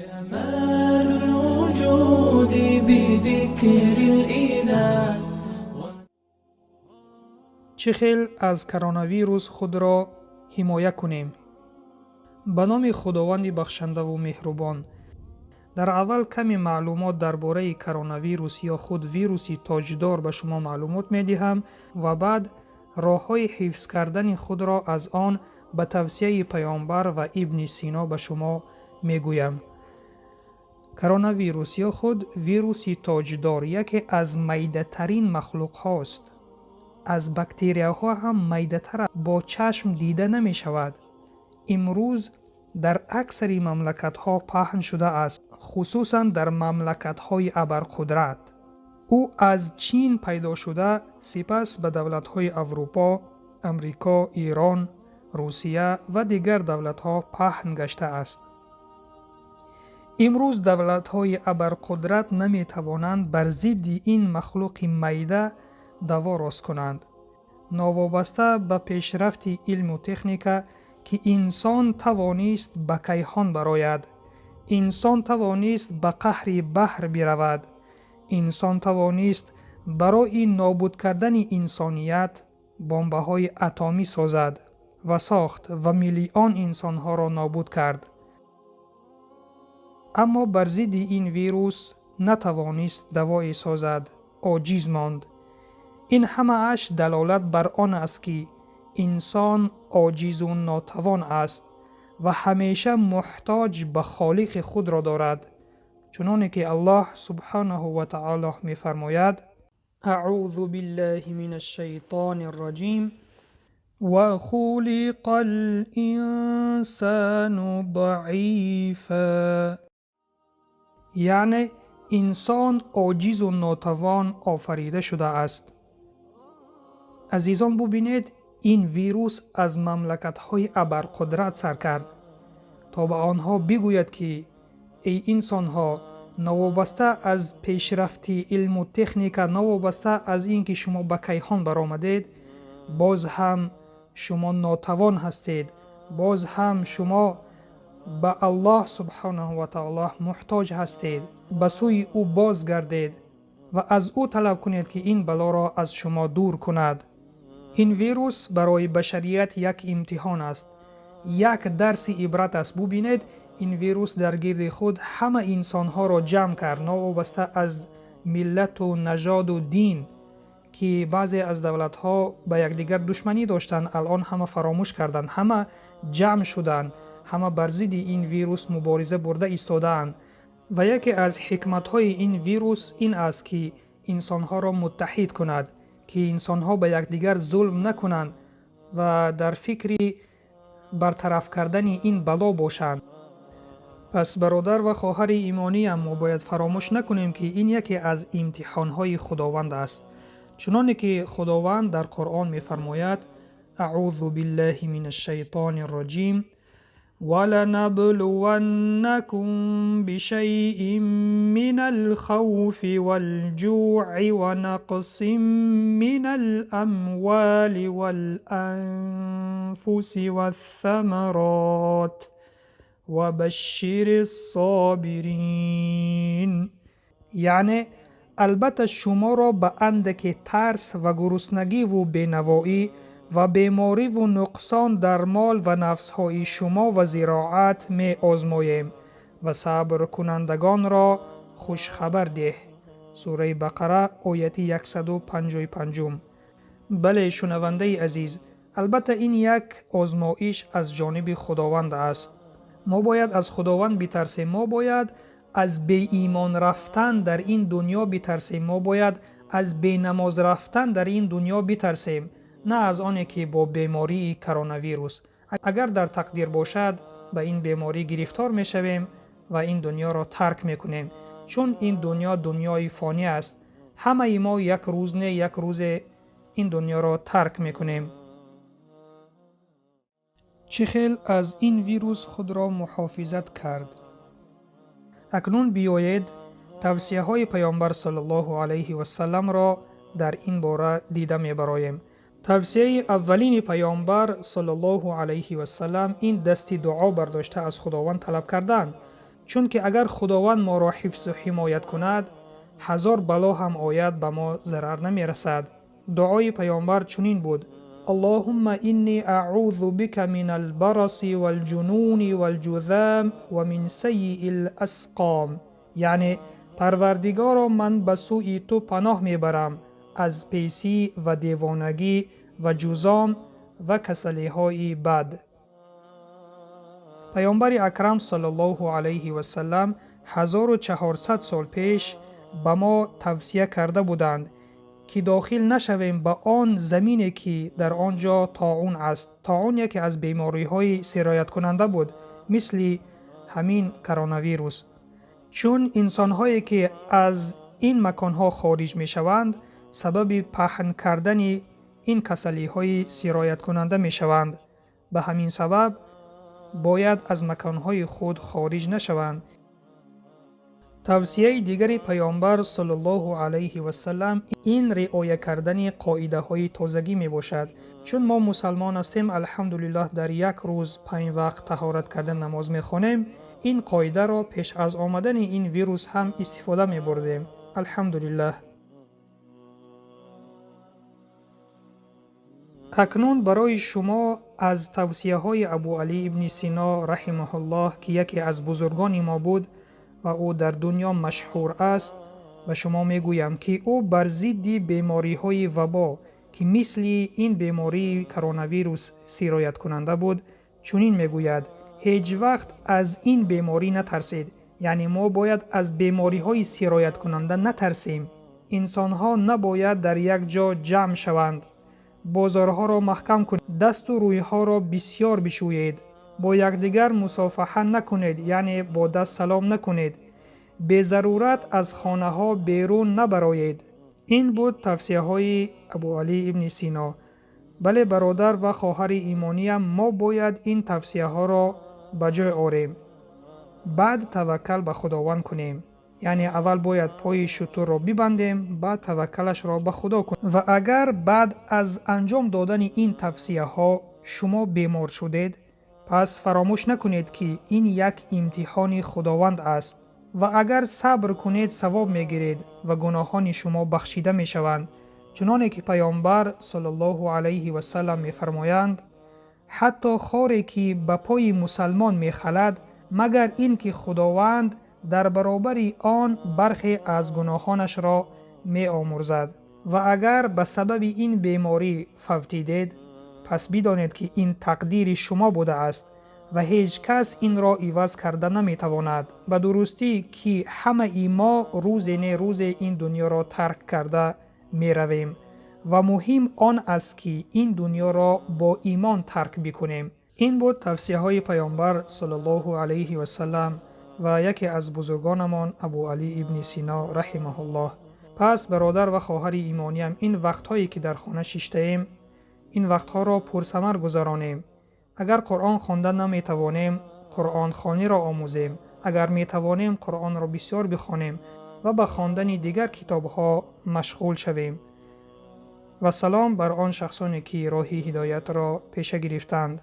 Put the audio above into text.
جمال الوجود بذكر الإله. چه خیل از کرونا ویروس خود را حمایه کنیم؟ به نام خداوند بخشنده و مهربان. در اول کمی معلومات درباره کرونا ویروس یا خود ویروس تاجدار به شما معلومات می دهم و بعد راه‌های حفظ کردن خود را از آن به توصیه پیامبر و ابن سینا به شما می گویم. کرونا ویروس یا خود ویروس تاجدار یکی از میده ترین مخلوق هاست. از باکتریا ها هم میده تر با چشم دیده نمی شود. امروز در اکثر مملکت ها پهن شده است، خصوصا در مملکت های ابرقدرت. او از چین پیدا شده، سپس به دولت های اروپا، امریکا، ایران، روسیه و دیگر دولت ها پهن گشته است. امروز دولت های ابرقدرت نمی توانند بر ضد این مخلوق میده دوا راست کنند. ناوابسته به پیشرفت علم و تکنیک که انسان توانست به کیهان براید، انسان توانست به قعر بحر برود، انسان توانست برای نابود کردن انسانیت بمب های اتمی سازد و ساخت و میلیون انسان ها را نابود کرد. اما بر ضد این ویروس نتوانست دوایی سازد، عاجز ماند. این همه اش دلالت بر آن است که انسان عاجز و ناتوان است و همیشه محتاج به خالق خود را دارد، چنانکه که الله سبحانه و تعالی می فرماید: اعوذ بالله من الشیطان الرجیم و خلق الانسان ضعیفا. یعنی انسان عاجز و ناتوان آفریده شده است. عزیزان ببینید، این ویروس از مملکت‌های ابرقدرت سر کرد تا به آنها بگوید که ای انسان‌ها، نوابسته از پیشرفت علم و تکنیک، نوابسته از اینکه شما به کیهان برآمدید، باز هم شما ناتوان هستید، باز هم شما به الله سبحانه و تعالی محتاج هستید. به سوی او بازگردید و از او طلب کنید که این بلا را از شما دور کند. این ویروس برای بشریت یک امتحان است، یک درس عبرت است. ببینید، این ویروس در گرد خود همه انسان ها را جمع کرد، ناوابسته از ملت و نژاد و دین که بعضی از دولت ها به یکدیگر دشمنی داشتند، الان همه فراموش کردند، همه جمع شدند، همه بر ضد این ویروس مبارزه برده ایستادند. و یکی از حکمت های این ویروس این است که انسان ها را متحد کند، که انسان ها به یکدیگر ظلم نکنند و در فکر برطرف کردن این بلا باشند. پس برادر و خواهر ایمانی هم ما باید فراموش نکنیم که این یکی از امتحان های خداوند است، چنانکه که خداوند در قرآن می فرماید: اعوذ بالله من الشیطان الرجیم وَلَنَبْلُوَنَّكُمْ بِشَيْءٍ مِّنَ الْخَوْفِ وَالْجُوعِ وَنَقْصٍ مِّنَ الْأَمْوَالِ وَالْأَنفُسِ وَالثَّمَرَاتِ وَبَشِّرِ الصَّابِرِينَ. یعنی البته شما را به اندک ترس و گرسنگی و بینوایی و بیماری و نقصان در مال و نفسهای شما و زراعت می آزماییم و صبر کنندگان را خوش خبر ده. سوره بقره آیه 155. بله شنونده عزیز، البته این یک آزمایش از جانب خداوند است. ما باید از خداوند بترسیم، ما باید از بی ایمان رفتن در این دنیا بترسیم، ما باید از بی نماز رفتن در این دنیا بترسیم، نه از آنی که با بیماری کرونا ویروس اگر در تقدیر باشد به این بیماری گرفتار می شویم و این دنیا را ترک می کنیم، چون این دنیا دنیای فانی است. همه ما یک روز نه یک روز این دنیا را ترک می کنیم. چه خیل از این ویروس خود را محافظت کرد؟ اکنون بیایید توصیه های پیامبر صلی الله علیه و سلم را در این باره دیده می برایم. توصیه اولین پیامبر صلی الله علیه و سلم این دستی دعا برداشته از خداوند طلب کردند: چون که اگر خداوند ما را حفظ و حمایت کند، 1000 بلا هم آید به ما ضرر نمی رسد. دعای پیامبر چنین بود: اللهم انی اعوذ بک من البرص والجنون والجذام و من سیء الاسقام. یعنی پروردگارا، من به سوی تو پناه میبرم از پیسی و دیوانگی و جذام و کسلی های بد. پیامبر اکرم صلی الله علیه و سلم 1400 سال پیش به ما توصیه کرده بودند که داخل نشویم به آن زمینی که در آنجا طاعون است. طاعون یکی از بیماری های سرایت کننده بود، مثل همین کرونا ویروس. چون انسان هایی که از این مکان ها خارج می شوند، سبب پهن کردن این کسلی های سرایت کننده می شوند. به همین سبب باید از مکان های خود خارج نشوند. توصیه دیگر پیامبر صلی الله علیه و سلم این رعایت کردن قاعده های تازگی می باشد. چون ما مسلمان هستیم، الحمدلله در یک روز 5 وقت طهارت کردن نماز می خوانیم. این قاعده را پیش از آمدن این ویروس هم استفاده می بردیم. الحمدلله. اکنون برای شما از توصیه های ابو علی ابن سینا رحمه الله که یکی از بزرگان ما بود و او در دنیا مشهور است، به شما میگویم که او بر ضد بیماری های وبا که مثل این بیماری کرونا ویروس سرایت کننده بود چنین میگوید: هیچ وقت از این بیماری نترسید. یعنی ما باید از بیماری های سرایت کننده نترسیم. انسان ها نباید در یک جا جمع شوند. بازارها را محکم کنید. دست و روی ها را بسیار بشویید. با یکدیگر مصافحه نکنید، یعنی با دست سلام نکنید. به ضرورت از خانه ها بیرون نبرایید. این بود توصیه های ابو علی ابن سینا. بله برادر و خواهر ایمانیم، ما باید این توصیه ها را به جای آوریم. بعد توکل به خداوند کنیم. یعنی اول باید پای شتر را ببندیم، بعد توکلش را به خدا کنیم. و اگر بعد از انجام دادن این توصیه ها شما بیمار شدید، پس فراموش نکنید که این یک امتحان خداوند است و اگر صبر کنید ثواب میگیرید و گناهان شما بخشیده میشوند. چنانه که پیامبر صلی الله علیه و سلم میفرمایند: حتی خاری که به پای مسلمان میخلد، مگر این که خداوند در برابر آن برخی از گناهانش را می آمرزد. و اگر به سبب این بیماری فوتیدید، پس بدانید که این تقدیر شما بوده است و هیچ کس این را عوض کرده نمی تواند. به درستی که همه ما روز نه روز این دنیا را ترک کرده می رویم و مهم آن است که این دنیا را با ایمان ترک بکنیم. این بود توصیه های پیامبر صلی الله علیه و سلم و یکی از بزرگانمان ابو علی ابن سینا رحمه الله. پس برادر و خواهر ایمانیم، این وقتهایی که در خانه شیشته ایم، این وقتها را پرثمر گذرانیم. اگر قرآن خواندن نمی توانیم، قرآن خوانی را آموزیم. اگر می توانیم قرآن را بسیار بخوانیم و به خواندن دیگر کتابها مشغول شویم. و سلام بر آن شخصانی که راه هدایت را پیش گرفتند.